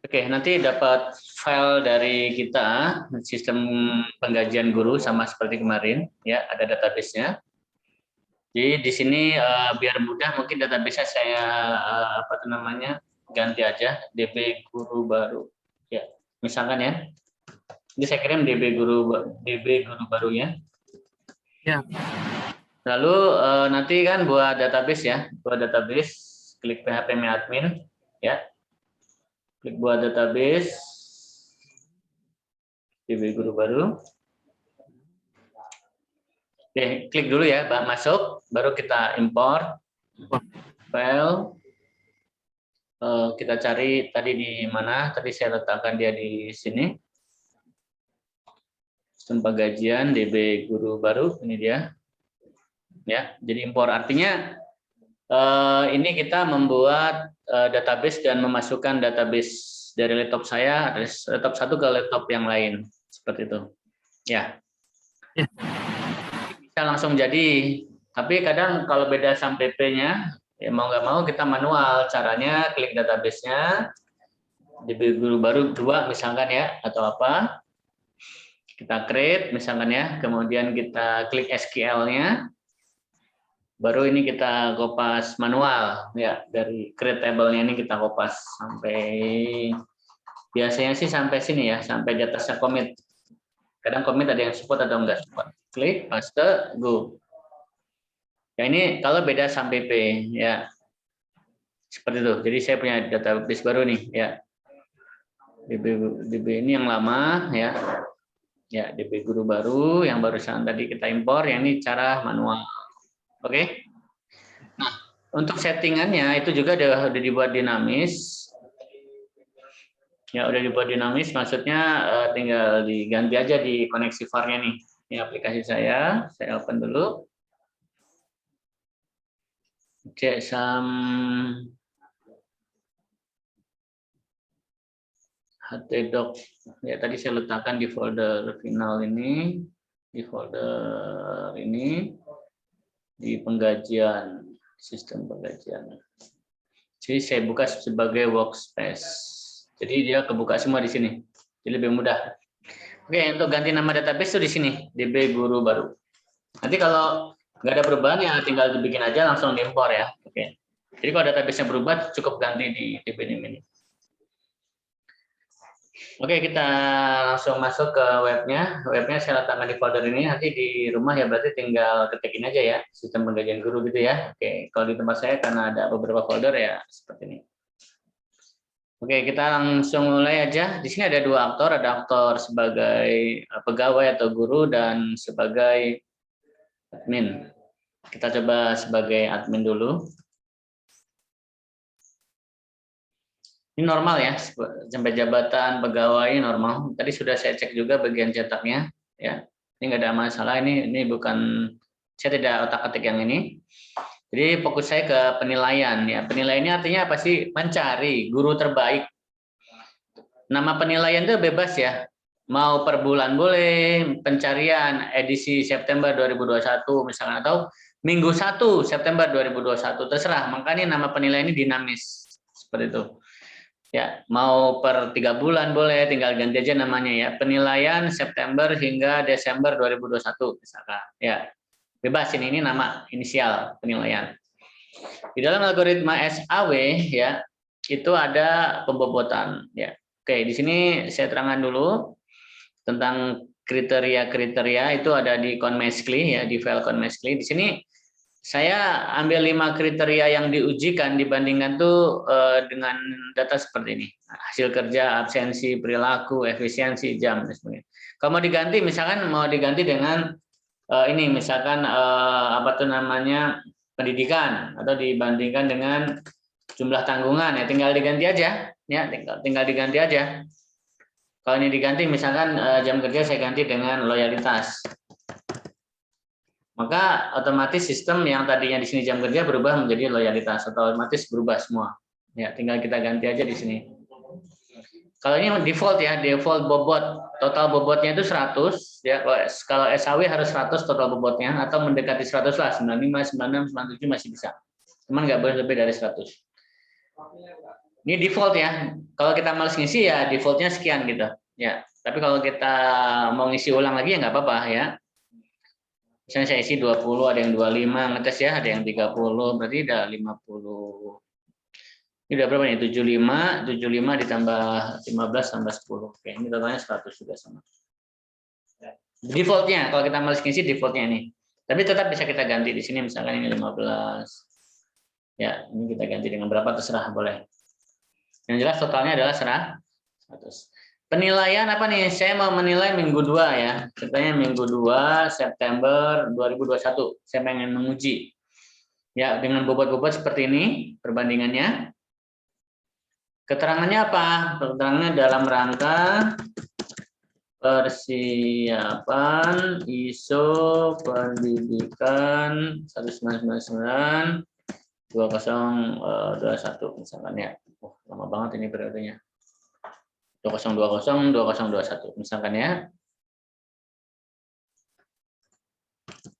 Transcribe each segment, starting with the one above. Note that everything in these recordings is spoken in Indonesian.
Oke, nanti dapat file dari kita sistem penggajian guru sama seperti kemarin, ya ada database-nya. Jadi di sini biar mudah mungkin database-nya saya ganti aja DB guru baru, ya misalkan ya. Ini saya kirim DB guru barunya. Ya. Lalu nanti kan buat database ya, klik PHP admin, ya. Klik buat database, DB guru baru. Oke, klik dulu ya, masuk, baru kita import file. Kita cari tadi di mana? Tadi saya letakkan dia di sini. Sistem penggajian DB guru baru, ini dia. Ya, jadi impor artinya ini kita membuat database dan memasukkan database dari laptop saya, dari laptop satu ke laptop yang lain, seperti itu. Ya. Bisa langsung jadi, tapi kadang kalau beda SAM PP-nya, ya mau nggak mau kita manual. Caranya klik database-nya, DB guru baru 2 misalkan ya, atau apa. Kita create misalkan ya, kemudian kita klik SQL-nya. Baru ini kita kopas manual ya, dari create table-nya ini kita kopas sampai biasanya sih sampai sini ya, sampai di atasnya commit. Kadang commit ada yang support atau enggak support. Klik, paste, go. Ya ini kalau beda SAM PP ya. Seperti itu. Jadi saya punya database baru nih ya. DB ini yang lama ya. Ya, DB guru baru yang barusan tadi kita impor, yang ini cara manual. Oke. Nah, untuk settingannya itu juga udah dibuat dinamis. Ya, udah dibuat dinamis, maksudnya tinggal diganti aja di koneksi VAR-nya nih. Ini aplikasi saya open dulu. Cek SAM htdoc. Ya, tadi saya letakkan di folder final ini, di folder ini, di penggajian, sistem penggajian. Jadi saya buka sebagai workspace. Jadi dia kebuka semua di sini. Jadi lebih mudah. Oke, untuk ganti nama database itu di sini, DB guru baru. Nanti kalau nggak ada perubahan ya tinggal dibikin aja langsung diimpor ya. Oke. Jadi kalau database-nya berubah cukup ganti di DB ini. Oke, kita langsung masuk ke webnya. Webnya saya letakkan di folder ini. Nanti di rumah ya berarti tinggal ketikin aja ya, sistem penggajian guru gitu ya. Oke, kalau di tempat saya karena ada beberapa folder ya seperti ini. Oke, kita langsung mulai aja. Di sini ada 2 aktor, ada aktor sebagai pegawai atau guru dan sebagai admin. Kita coba sebagai admin dulu. Ini normal ya, sampai jabatan pegawai normal. Tadi sudah saya cek juga bagian cetaknya, ya. Ini nggak ada masalah. Ini bukan, saya tidak otak-atik yang ini. Jadi fokus saya ke penilaian ya. Penilaiannya artinya apa sih? Mencari guru terbaik. Nama penilaian itu bebas ya. Mau per bulan boleh, pencarian edisi September 2021 misalnya, atau minggu 1 September 2021 terserah. Makanya nama penilaian ini dinamis seperti itu. Ya, mau per 3 bulan boleh, tinggal ganti aja namanya ya. Penilaian September hingga Desember 2021 misalkan. Ya, bebas ini nama inisial penilaian. Di dalam algoritma SAW ya, itu ada pembobotan ya. Oke, di sini saya terangkan dulu tentang kriteria-kriteria itu ada di ConMescli ya, di file ConMescli. Di sini saya ambil 5 kriteria yang diujikan dibandingkan tuh dengan data seperti ini. Hasil kerja, absensi, perilaku, efisiensi, jam dan sebagainya. Kalau mau diganti misalkan mau diganti dengan ini misalkan pendidikan atau dibandingkan dengan jumlah tanggungan ya, tinggal diganti aja ya, tinggal diganti aja. Kalau ini diganti misalkan jam kerja saya ganti dengan loyalitas. Maka otomatis sistem yang tadinya di sini jam kerja berubah menjadi loyalitas, atau otomatis berubah semua. Ya, tinggal kita ganti aja di sini. Kalau ini default ya, default bobot, total bobotnya itu 100 ya. Kalau SAW harus 100 total bobotnya, atau mendekati 100 lah, 95, 96, 97 masih bisa. Cuman nggak boleh lebih dari 100. Ini default ya. Kalau kita males ngisi ya defaultnya sekian gitu. Ya. Tapi kalau kita mau ngisi ulang lagi ya nggak apa-apa ya. Misalnya saya isi 20, ada yang 25 ngetes ya, ada yang 30, berarti udah 50. Ini udah berapa nih? 75 ditambah 15 tambah 10. Oke, ini totalnya 100 juga sama. Defaultnya, kalau kita males ngisi defaultnya ini. Tapi tetap bisa kita ganti di sini, misalkan ini 15. Ya, ini kita ganti dengan berapa terserah boleh. Yang jelas totalnya adalah 100. Penilaian apa nih? Saya mau menilai minggu 2 ya. Contohnya minggu 2 September 2021. Saya pengen menguji. Ya, dengan bobot-bobot seperti ini perbandingannya. Keterangannya apa? Keterangannya dalam rangka persiapan ISO pendidikan 1999 2021 misalkan ya. Lama banget ini periodenya. 2020 2021 misalkan ya.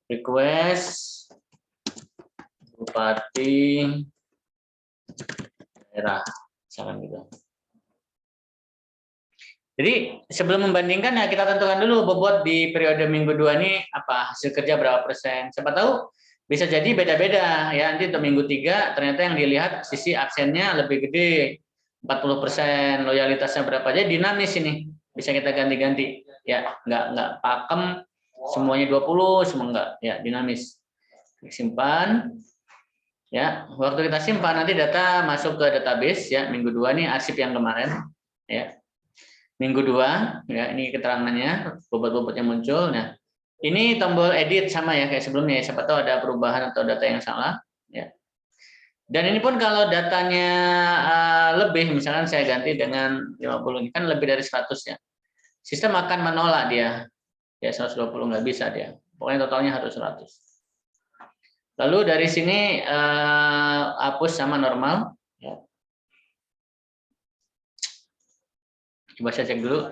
Request Bupati daerah misalkan gitu. Jadi sebelum membandingkan ya kita tentukan dulu bobot di periode minggu 2 ini apa, hasil kerja berapa persen. Siapa tahu bisa jadi beda-beda ya, nanti untuk minggu 3 ternyata yang dilihat sisi absennya lebih gede 40%, loyalitasnya berapa, jadi dinamis ini. Bisa kita ganti-ganti ya, nggak pakem semuanya 20 semua enggak ya, dinamis. Simpan ya, waktu kita simpan nanti data masuk ke database ya, minggu 2 nih arsip yang kemarin ya. Minggu 2 ya, ini keterangannya, bobot-bobotnya muncul. Nah, ini tombol edit sama ya kayak sebelumnya ya, siapa tahu ada perubahan atau data yang salah ya. Dan ini pun kalau datanya lebih, misalkan saya ganti dengan 50, ini kan lebih dari 100 ya. Sistem akan menolak dia. Ya 120 nggak bisa dia. Pokoknya totalnya harus 100. Lalu dari sini hapus sama normal ya. Coba saya cek dulu.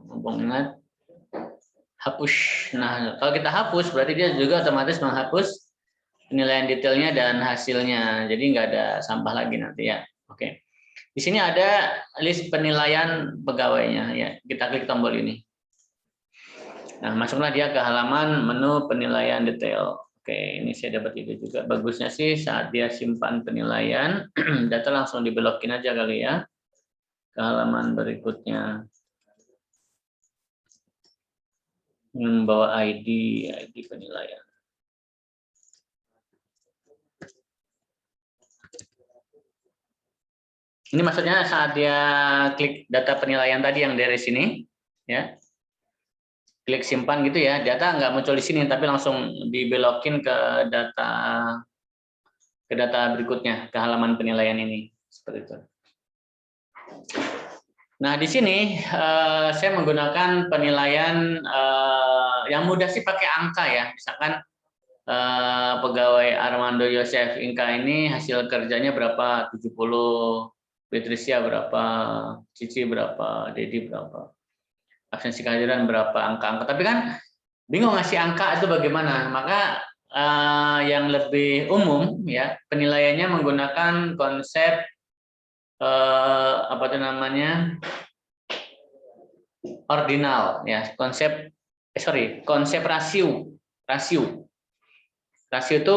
Mumpung ingat. Hapus. Nah, kalau kita hapus berarti dia juga otomatis menghapus penilaian detailnya dan hasilnya. Jadi nggak ada sampah lagi nanti ya. Oke. Di sini ada list penilaian pegawainya ya. Kita klik tombol ini. Nah, masuklah dia ke halaman menu penilaian detail. Oke, ini saya dapat ide juga. Bagusnya sih saat dia simpan penilaian, data langsung dibelokin aja kali ya ke halaman berikutnya. Membawa ID penilaian. Ini maksudnya saat dia klik data penilaian tadi yang dari sini, ya, klik simpan gitu ya, data nggak muncul di sini, tapi langsung dibelokin ke data berikutnya, ke halaman penilaian ini, seperti itu. Nah di sini saya menggunakan penilaian yang mudah sih pakai angka ya, misalkan pegawai Armando Yosef Inka ini hasil kerjanya berapa, 70, Patricia berapa, Cici berapa, Dedi berapa, absensi kehadiran berapa, angka-angka. Tapi kan bingung ngasih angka itu bagaimana, maka yang lebih umum ya penilaiannya menggunakan konsep apa itu namanya, ordinal ya, konsep rasio. Rasio itu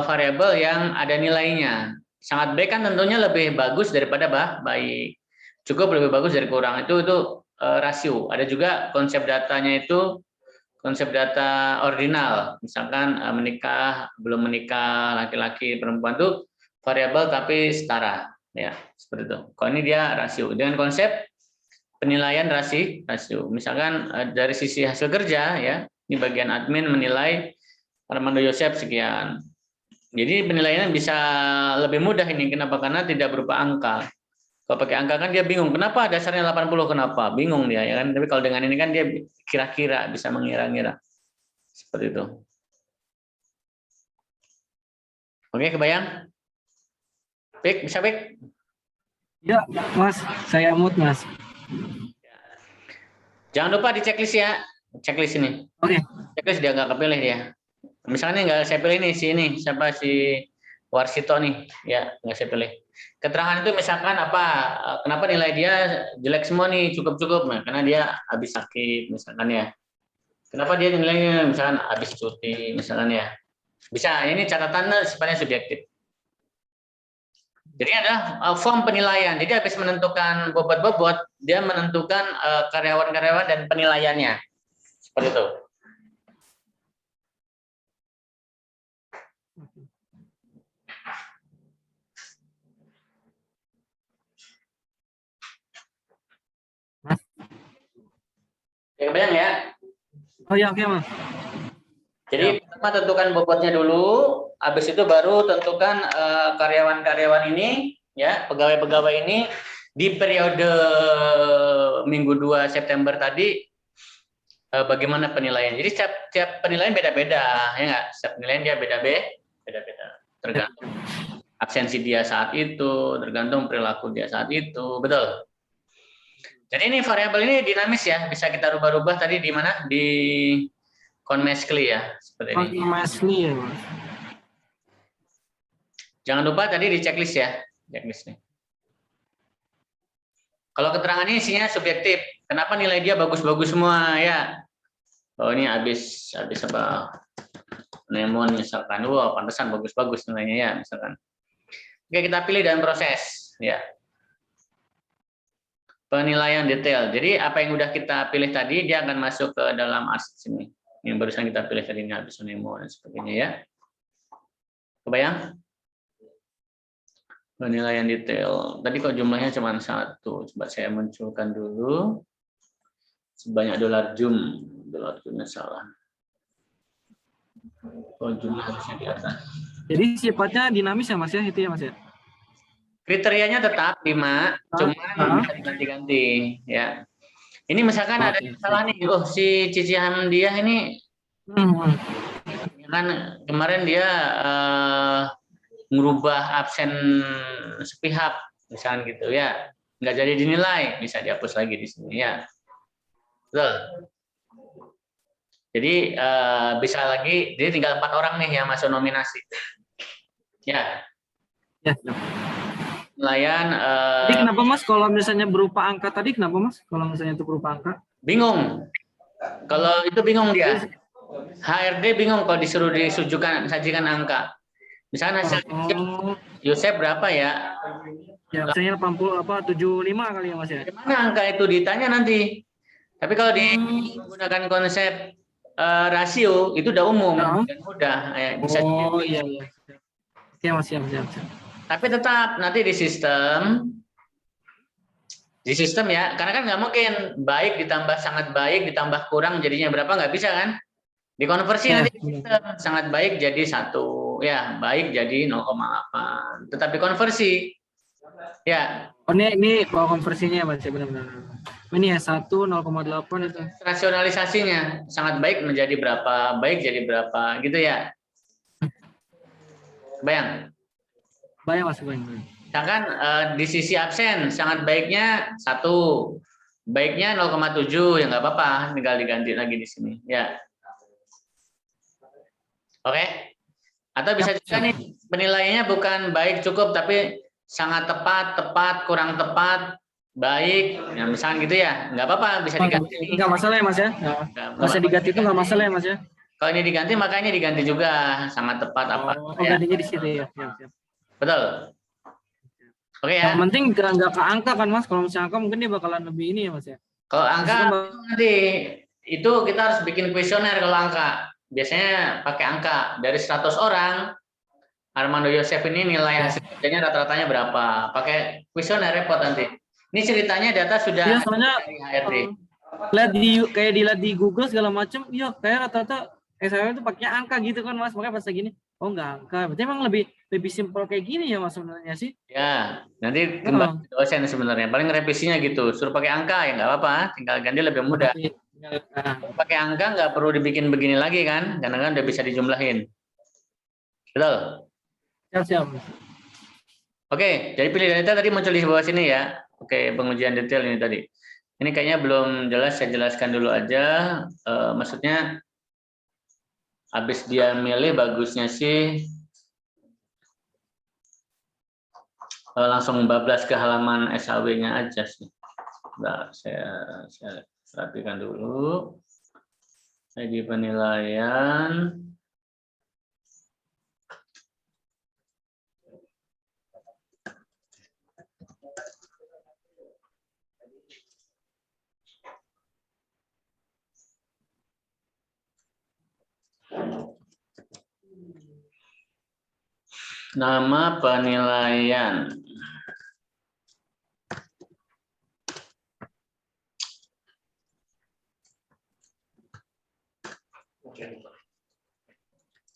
variabel yang ada nilainya. Sangat baik kan tentunya lebih bagus daripada baik. Cukup lebih bagus dari kurang. Itu rasio. Ada juga konsep datanya itu konsep data ordinal. Misalkan menikah, belum menikah, laki-laki, perempuan itu variabel tapi setara. Ya, seperti itu. Kalau ini dia rasio. Dengan konsep penilaian rasio. Misalkan dari sisi hasil kerja ya, ini bagian admin menilai Armando Yosef sekian. Jadi penilaiannya bisa lebih mudah ini. Kenapa? Karena tidak berupa angka. Kalau pakai angka kan dia bingung. Kenapa dasarnya 80? Kenapa? Bingung dia ya kan. Tapi kalau dengan ini kan dia kira-kira, bisa mengira-ngira. Seperti itu. Oke, kebayang? Pik, bisa Pik? Ya, Mas. Saya mood, Mas. Jangan lupa di checklist ya. Checklist ini. Oke. Checklist dia nggak kepilih dia. Misalnya nggak saya pilih nih, siapa si Warsito nih, ya nggak saya pilih. Keterangan itu misalkan apa? Kenapa nilai dia jelek semua nih, cukup-cukup? Nah, karena dia habis sakit, misalkan ya. Kenapa dia nilainya misalkan habis cuti, misalkan ya. Bisa, ini catatannya sifatnya subjektif. Jadi ada form penilaian. Jadi habis menentukan bobot-bobot, dia menentukan karyawan-karyawan dan penilaiannya. Seperti itu. Ya, kebayang ya? Oh ya, oke Mas. Jadi pertama tentukan bobotnya dulu, habis itu baru tentukan karyawan-karyawan ini, ya pegawai-pegawai ini di periode minggu 2 September tadi bagaimana penilaian. Jadi setiap penilaian beda-beda, ya nggak? Setiap penilaian dia beda-beda, tergantung absensi dia saat itu, tergantung perilaku dia saat itu, betul. Jadi ini variabel ini dinamis ya, bisa kita rubah-rubah tadi di mana? Di Conmescli ya, seperti ini. Conmescli ya Mas. Jangan lupa tadi di checklist ya, checklist nih. Kalau keterangan ini isinya subjektif, kenapa nilai dia bagus-bagus semua ya? Oh ini habis apa? Anemon misalkan, wah pantesan bagus-bagus nilainya ya misalkan. Oke kita pilih dan proses ya. Penilaian detail. Jadi apa yang udah kita pilih tadi dia akan masuk ke dalam arsip sini. Yang barusan kita pilih tadi ini habis anemon dan sebagainya ya. Kebayang? Penilaian detail. Tadi kok jumlahnya cuma 1. Coba saya munculkan dulu. Sebanyak dolar zoom salah. Oh, jumlah harusnya di atas. Jadi sifatnya dinamis ya Mas ya, itu ya Mas ya? Kriterianya tetap 5, cuman bisa diganti-ganti ya. Ini misalkan ada yang salah nih, oh si Cici Hamdiah ini kan kemarin dia merubah absen sepihak misalkan gitu ya, nggak jadi dinilai, bisa dihapus lagi di sini ya. Betul. Jadi bisa lagi, jadi tinggal 4 orang nih yang masuk nominasi. Ya. Ya. Penilaian. Jadi kenapa Mas kalau misalnya berupa angka tadi, kenapa Mas kalau misalnya itu berupa angka? Bingung. Kalau itu bingung dia. HRD bingung kalau disuruh sajikan angka. Misalnya hasil Yosep berapa ya? Ya, misalnya 80 apa 75 kali ya Mas ya. Gimana angka itu ditanya nanti. Tapi kalau digunakan konsep rasio itu udah umum dan mudah ya, bisa. Oh iya iya. Oke Mas, siap. Tapi tetap nanti di sistem ya, karena kan nggak mungkin baik ditambah sangat baik ditambah kurang jadinya berapa, nggak bisa kan? Dikonversi nanti sangat baik jadi 1, ya baik jadi 0,8, tetap dikonversi ya. Oh ini bawa konversinya Mas ya, benar-benar. Ini ya 1 0,8 itu. Rasionalisasinya sangat baik menjadi berapa, baik jadi berapa gitu ya. Bayang. Bayang Mas, bayang. Misalkan di sisi absen sangat baiknya 1, baiknya 0,7 ya nggak apa-apa, tinggal diganti lagi di sini ya. Oke. Atau bisa juga nih penilaiannya bukan baik cukup tapi sangat tepat, kurang tepat, baik, ya misalkan gitu ya, nggak apa-apa bisa diganti. Nggak masalah ya Mas ya? Nggak usah diganti itu nggak masalah ya Mas ya? Kalau ini diganti makanya diganti juga sangat tepat apa? Ya. Gantinya di situ ya. Siap. Betul. Oke ya. Yang penting nggak ke angka kan Mas. Kalau misalnya angka mungkin dia bakalan lebih ini ya Mas ya. Kalau angka nanti itu kita harus bikin kuesioner kalau angka. Biasanya pakai angka dari 100 orang. Armando Yosef ini nilai hasil kerjanya rata-ratanya berapa? Pakai kuesioner repot nanti. Ini ceritanya data sudah soalnya dari HRD. Dilihat di Google segala macam, iya kayak rata-rata SIM itu pakai angka gitu kan Mas. Makanya pas gini, oh enggak angka. Berarti emang lebih simpel kayak gini ya Mas sebenarnya sih. Ya, nanti kembali dosen sebenarnya. Paling revisinya gitu, suruh pakai angka ya nggak apa-apa, tinggal ganti lebih mudah. Pakai angka nggak perlu dibikin begini lagi kan, karena kan udah bisa dijumlahin. Betul? Siap. Oke, jadi pilih data tadi muncul di bawah sini ya. Oke, pengujian detail ini tadi. Ini kayaknya belum jelas, saya jelaskan dulu aja. Maksudnya, habis dia milih bagusnya sih langsung bablas ke halaman SAW-nya aja sih. Nah, saya perhatikan dulu. ID penilaian. Nama penilaian.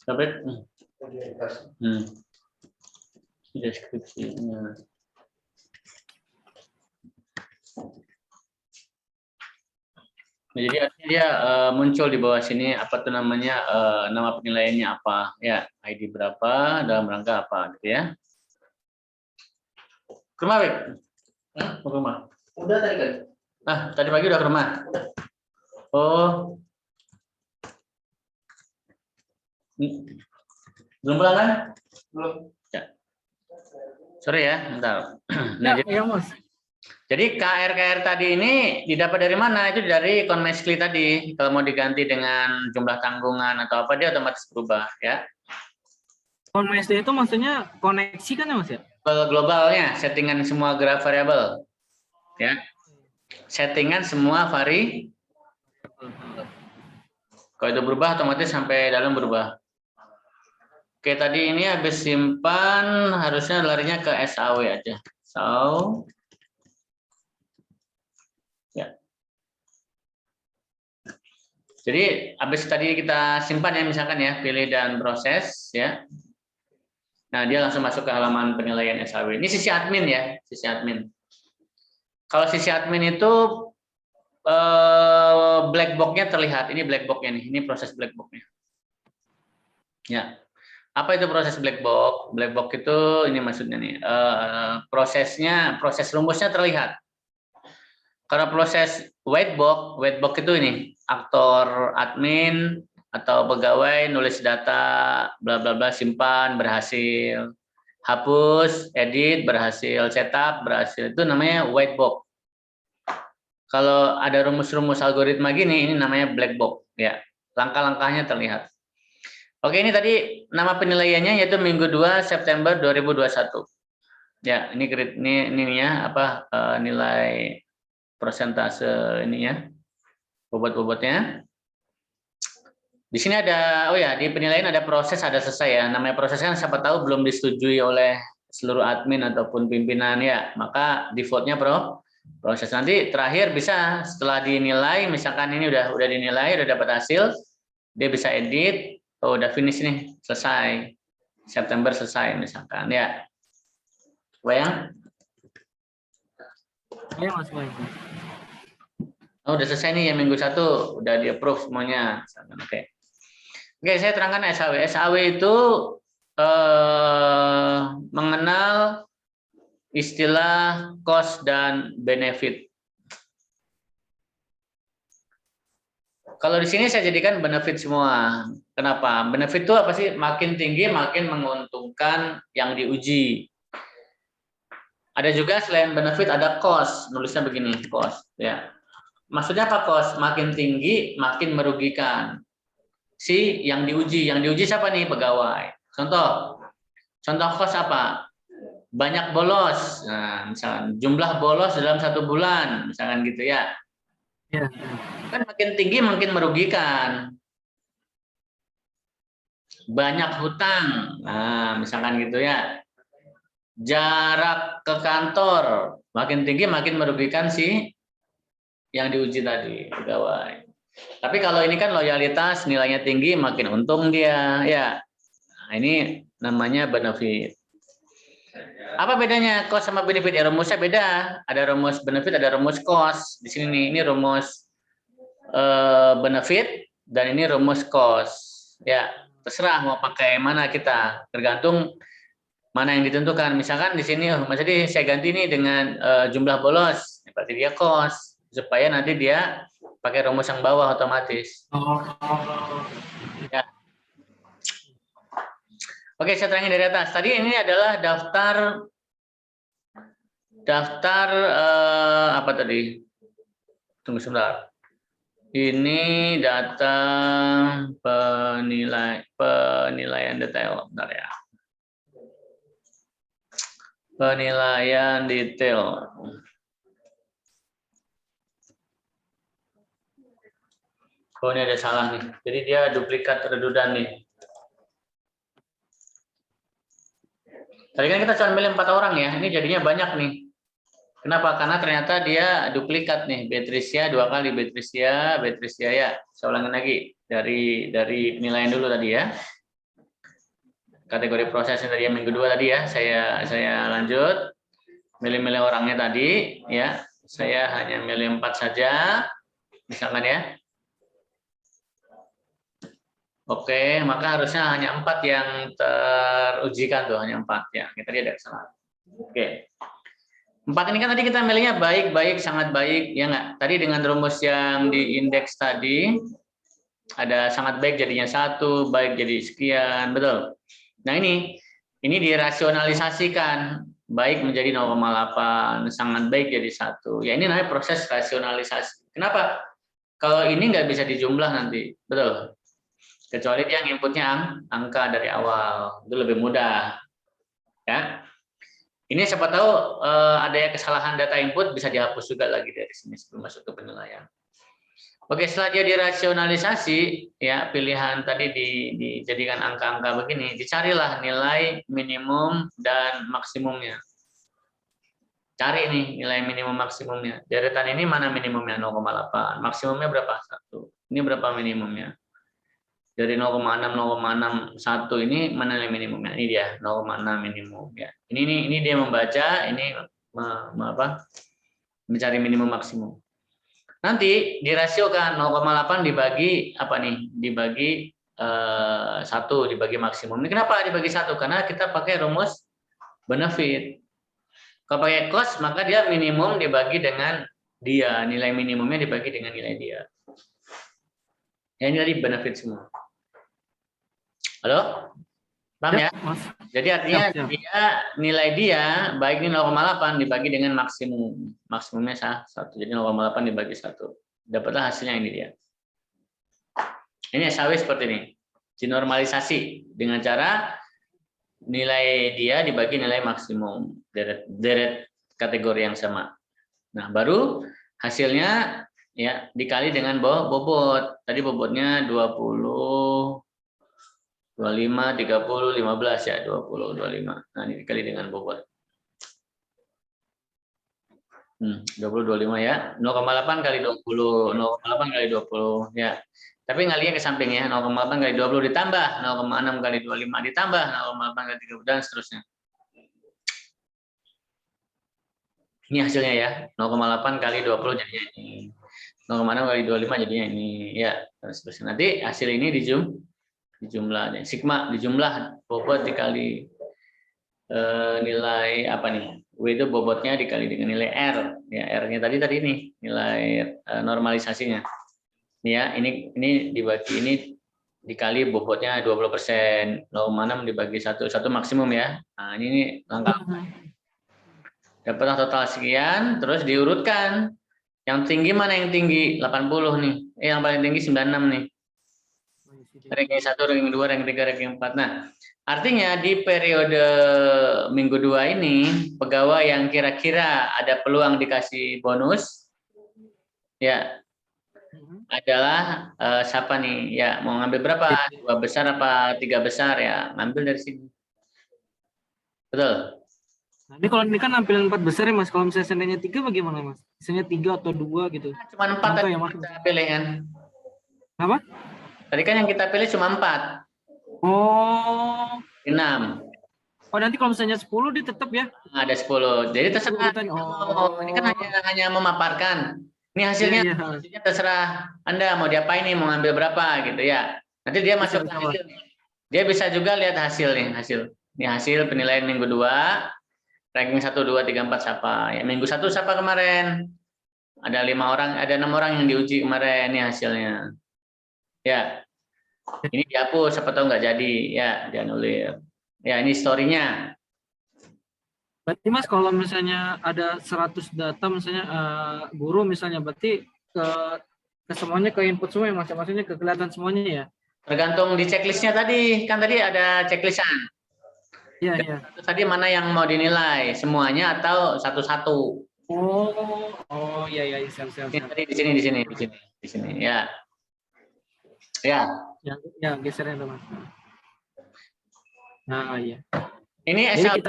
Dapat? Deskripsinya. Nah, jadi artinya dia muncul di bawah sini apa tuh namanya, nama penilaiannya apa ya, ID berapa, dalam rangka apa gitu ya. Ke rumah, Beb? Mau ke rumah? Udah tadi kan? Tadi pagi udah ke rumah? Oh. Belum pulang kan? Belum. Ya. Sorry ya, bentar. Nah, Ya, Mas. Jadi KR tadi ini didapat dari mana? Itu dari Conmeshly tadi. Kalau mau diganti dengan jumlah tanggungan atau apa, dia otomatis berubah ya. Conmeshly itu maksudnya koneksi kan ya, Mas ya? Globalnya, settingan semua variabel. Ya. Settingan semua kalau itu berubah otomatis sampai dalam berubah. Oke, tadi ini habis simpan harusnya larinya ke SAW aja. SAW. Ya. Jadi habis tadi kita simpan ya, misalkan ya, pilih dan proses ya. Nah, dia langsung masuk ke halaman penilaian SAW. Ini sisi admin ya, sisi admin. Kalau sisi admin itu black box-nya terlihat. Ini black box-nya nih, ini proses black box-nya. Ya. Apa itu proses black box? Black box itu ini maksudnya nih, proses rumusnya terlihat. Kalau proses white box itu ini aktor admin atau pegawai nulis data, bla bla bla, simpan berhasil, hapus, edit berhasil, setup berhasil, itu namanya white box. Kalau ada rumus-rumus algoritma gini, ini namanya black box ya. Langkah-langkahnya terlihat. Oke, ini tadi nama penilaiannya yaitu Minggu 2 September 2021. Ya, ini ya apa nilai persentase ininya, bobot-bobotnya. Di sini ada, oh ya, di penilaian ada proses, ada selesai ya. Namanya proses kan siapa tahu belum disetujui oleh seluruh admin ataupun pimpinan ya, maka defaultnya proses. Nanti terakhir bisa setelah dinilai, misalkan ini udah dinilai, udah dapat hasil, dia bisa edit, oh udah finish nih, selesai. September selesai misalkan ya. Bayang? Iya, Mas. Oh, udah selesai nih ya, minggu 1 udah di approve semuanya. Oke. Oke, saya terangkan SAW. SAW itu mengenal istilah cost dan benefit. Kalau di sini saya jadikan benefit semua. Kenapa? Benefit itu apa sih? Makin tinggi makin menguntungkan yang diuji. Ada juga selain benefit ada cost, nulisnya begini, cost ya. Maksudnya apa cost? Makin tinggi makin merugikan si yang diuji. Yang diuji siapa nih? Pegawai. Contoh cost apa? Banyak bolos. Nah, misalkan jumlah bolos dalam 1 bulan, misalkan gitu ya. Ya. Kan makin tinggi makin merugikan. Banyak hutang. Nah, misalkan gitu ya. Jarak ke kantor makin tinggi makin merugikan si yang diuji tadi, pegawai. Tapi kalau ini kan loyalitas, nilainya tinggi makin untung dia ya. Nah, ini namanya benefit. Apa bedanya cost sama benefit? Ya rumusnya beda. Ada rumus benefit, ada rumus cost. Di sini nih, ini rumus benefit dan ini rumus cost. Ya, terserah mau pakai mana kita, tergantung mana yang ditentukan. Misalkan di sini, maksudnya saya ganti nih dengan jumlah bolos, berarti dia cost, supaya nanti dia pakai rumus yang bawah otomatis. Ya. Oke, saya terangin dari atas. Tadi ini adalah daftar Daftar apa tadi? Tunggu sebentar. Ini data penilaian detail. Bentar ya. Penilaian detail. Oh, ini ada salah nih. Jadi dia duplikat redudan nih. Tadi kan kita cuma milih 4 orang ya. Ini jadinya banyak nih. Kenapa? Karena ternyata dia duplikat nih. Beatricia 2 kali, Beatricia ya. Saya ulangin lagi dari penilaian dulu tadi ya. Kategori prosesnya tadi yang minggu 2 tadi ya. Saya lanjut. Milih-milih orangnya tadi ya. Saya hanya milih 4 saja. Misalkan ya. Oke, maka harusnya hanya 4 yang terujikan tuh, hanya 4 ya. Kita lihat ada kesalahan. Oke. 4 ini kan tadi kita milihnya baik, baik, sangat baik, ya nggak? Tadi dengan rumus yang di indeks tadi, ada sangat baik jadinya 1, baik jadi sekian, betul. Nah ini dirasionalisasikan, baik menjadi 0,8, sangat baik jadi 1. Ya ini namanya proses rasionalisasi. Kenapa? Kalau ini nggak bisa dijumlah nanti, betul. Kecuali dia inputnya angka dari awal, itu lebih mudah. Ya. Ini siapa tahu ada kesalahan data input bisa dihapus juga lagi dari sini sebelum masuk ke penilaian. Oke, setelah dia dirasionalisasi, ya pilihan tadi dijadikan angka-angka begini, dicarilah nilai minimum dan maksimumnya. Cari nih nilai minimum maksimumnya. Deretan ini mana minimumnya 0,8, maksimumnya berapa? 1. Ini berapa minimumnya? Dari 0,6 0,61 ini mana nilai minimumnya? Ini dia 0,6 minimum ya. Ini dia membaca, ini mencari minimum maksimum. Nanti dirasiokan 0,8 dibagi apa nih? Dibagi 1 dibagi maksimum. Ini kenapa dibagi 1? Karena kita pakai rumus benefit. Kalau pakai cost maka dia minimum dibagi dengan dia, nilai minimumnya dibagi dengan nilai dia. Ya ini tadi benefit semua. Halo? Paham ya? Mas. Jadi artinya nilai dia baik ini 0,8 dibagi dengan maksimum. Maksimumnya 1. Jadi 0,8 dibagi 1. Dapatlah hasilnya ini dia. Ini SAW seperti ini. Dinormalisasi dengan cara nilai dia dibagi nilai maksimum. Deret kategori yang sama. Nah, baru hasilnya ya dikali dengan bobot. Tadi bobotnya 20 25, 30, 15 ya, 20, 25. Nah, ini dikali dengan bobot. 20, 25 ya. 0,8 kali 20, 0,8 kali 20 ya. Tapi ngalinya ke samping ya, 0,8 kali 20 ditambah 0,6 kali 25 ditambah 0,8 kali 30 dan seterusnya. Ini hasilnya ya, 0,8 kali 20 jadinya ini. 0,6 kali 25 jadinya ini ya, dan seterusnya. Nanti hasil ini dijumlah sigma dijumlah bobot dikali nilai apa nih? W itu bobotnya dikali dengan nilai R. Ya, R-nya tadi ini nilai normalisasinya. Ya, ini dibagi ini dikali bobotnya 20%, 0,6 dibagi 1 maksimum ya. Nah, ini langkah. Dapatlah total sekian, terus diurutkan. Yang tinggi mana yang tinggi? 80 nih. Yang paling tinggi 96 nih. Ranking 1, ranking 2, ranking 3, ranking 4. Nah, artinya di periode minggu 2 ini, pegawai yang kira-kira ada peluang dikasih bonus, ya, adalah siapa nih? Ya, mau ngambil berapa? 2 besar apa 3 besar ya? Ngambil dari sini. Betul. Nah, ini kalau ini kan nampilin 4 besar ya Mas. Kalau misalnya seandainya 3 bagaimana Mas? Misalnya 3 atau 2 gitu. Cuma 4 tadi yang kita pilih kan. Apa? Tadi kan yang kita pilih cuma 4. Oh. 6. Oh, nanti kalau misalnya 10 dia tetap ya? Ada 10. Jadi terserah. Ini kan hanya memaparkan. Ini hasilnya, hasilnya terserah Anda mau diapain nih, mau ngambil berapa gitu ya. Nanti dia masuk ke hasil. Dia bisa juga lihat hasil nih, hasil. Ini hasil penilaian minggu 2. Ranking 1, 2, 3, 4 siapa? Ya, minggu 1 siapa kemarin? Ada 5 orang, ada 6 orang yang diuji kemarin, ini hasilnya. Ya. Ini dihapus, siapa tahu nggak jadi, ya, dianulir. Ya, ini story-nya. Berarti Mas kalau misalnya ada 100 data misalnya guru misalnya berarti ke semuanya ke input semua ya Mas, maksudnya ke kelihatan semuanya ya. Tergantung di checklistnya tadi, kan tadi ada checklistan. Iya, iya. Tadi mana yang mau dinilai, semuanya atau satu-satu? Oh, iya, iya, siap. Ini tadi di sini, ya. Ya, gesernya tuh Mas. Nah, iya. Ini Jadi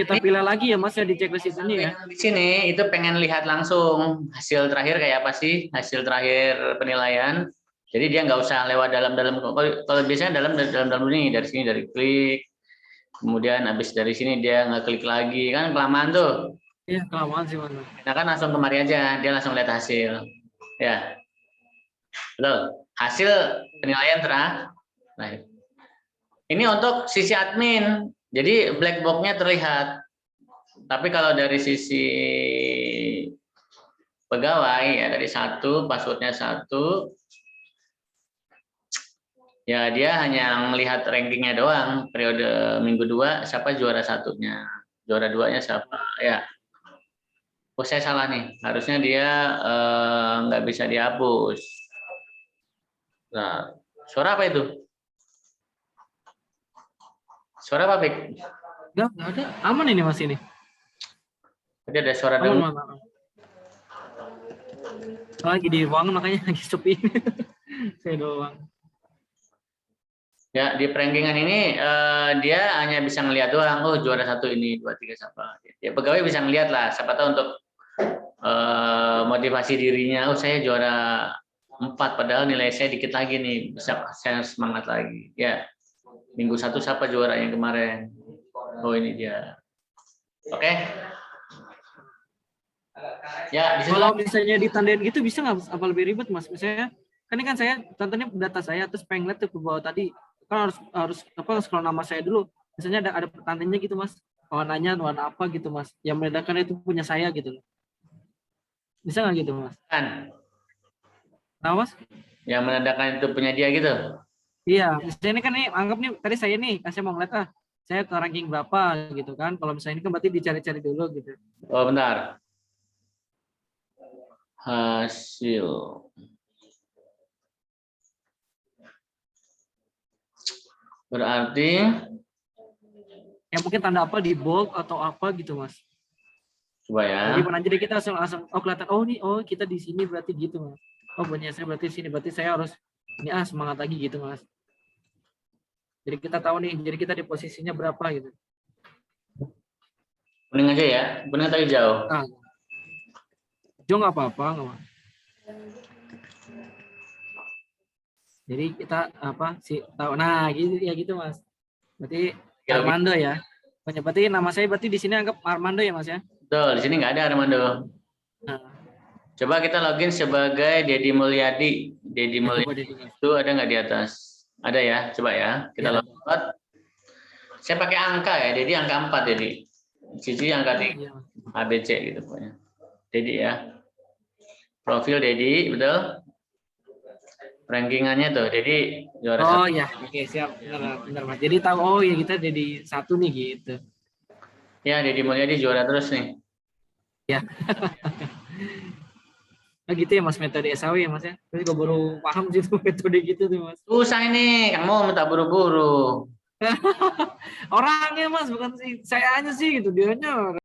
kita pilih lagi ya Mas ya di checklist itu nih ya. di sini itu pengen lihat langsung hasil terakhir kayak apa sih, hasil terakhir penilaian. Jadi dia nggak usah lewat dalam-dalam. Kalau biasanya dalam ini dari sini dari klik, kemudian habis dari sini dia nggak klik lagi, kan kelamaan tuh. Iya, kelamaan sih Mas. Nah kan langsung kemari aja, dia langsung lihat hasil. Ya, betul. Hasil penilaian terakhir. Ini untuk sisi admin, jadi black box-nya terlihat. Tapi kalau dari sisi pegawai ya dari satu, passwordnya satu, ya dia hanya melihat rankingnya doang. Periode minggu 2 siapa juara satunya, juara 2-nya siapa ya. Oh saya salah nih, harusnya dia nggak bisa dihapus. Nah, suara apa itu? Suara apa, Pik? Nggak ada. Aman ini Mas ini. Tadi ada suara Aman, dong. aman. Lagi di ruangan makanya lagi sepi. Saya doang. Ya di rankingan ini dia hanya bisa ngelihat doang. Oh juara 1 ini 2 3 siapa. Ya pegawai bisa ngelihat lah. Siapa tahu untuk motivasi dirinya. Oh saya juara 4 padahal nilai saya dikit lagi nih. Bisa saya semangat lagi. Ya minggu 1 siapa juara yang kemarin. Oh ini dia. Oke. Ya kalau misalnya ditandain gitu bisa nggak apa lebih ribet Mas? Misalnya kan ini kan saya contohnya data saya terus pengen lihat tuh ke bawah tadi kan harus scroll nama saya dulu. Misalnya ada tandanya gitu Mas. Warnanya warna apa gitu Mas. Yang membedakan itu punya saya gitu. Bisa nggak gitu Mas? Kan. Nah Mas? Yang menandakan itu punya dia gitu. Iya, misalnya ini kan nih anggap nih tadi saya nih, saya mau ngeliat saya ke ranking berapa gitu kan. Kalau misalnya ini kan berarti dicari-cari dulu gitu. Oh bentar. Hasil. Berarti Ya mungkin tanda apa di bold atau apa gitu Mas. coba ya. Jadi kita langsung kelihatan oh kita di sini berarti gitu Mas. Oh punya saya berarti sini berarti saya harus ini semangat lagi gitu Mas. Jadi kita tahu nih, jadi kita di posisinya berapa gitu. Kuning aja ya, kuning atau hijau? Hijau nggak apa-apa, nggak apa. Jadi kita tahu. Nah gitu ya gitu Mas. Berarti Armando ya. Berarti nama saya berarti di sini anggap Armando ya Mas ya. Betul, di sini nggak ada Armando. Nah. Coba kita login sebagai Dedi Mulyadi. Dedi Mulyadi itu ada nggak di atas? Ada ya, coba ya. Kita login. Saya pakai angka ya, Dedi angka 4 Dedi. Cici angka 3. ABC gitu pokoknya. Dedi ya. Profil Dedi, betul? Rankingannya tuh, Dedi juara 1. Oh ya, oke siap. Benar Mas. Jadi tahu ya kita jadi 1 nih gitu. Ya, Dedi Mulyadi juara terus nih. Ya. Nah gitu ya Mas metode SAW ya Mas ya. Tapi gue baru paham sih tuh metode gitu tuh Mas. Susah ini, kamu minta buru-buru. Orangnya Mas bukan sih, saya aja sih gitu, dianya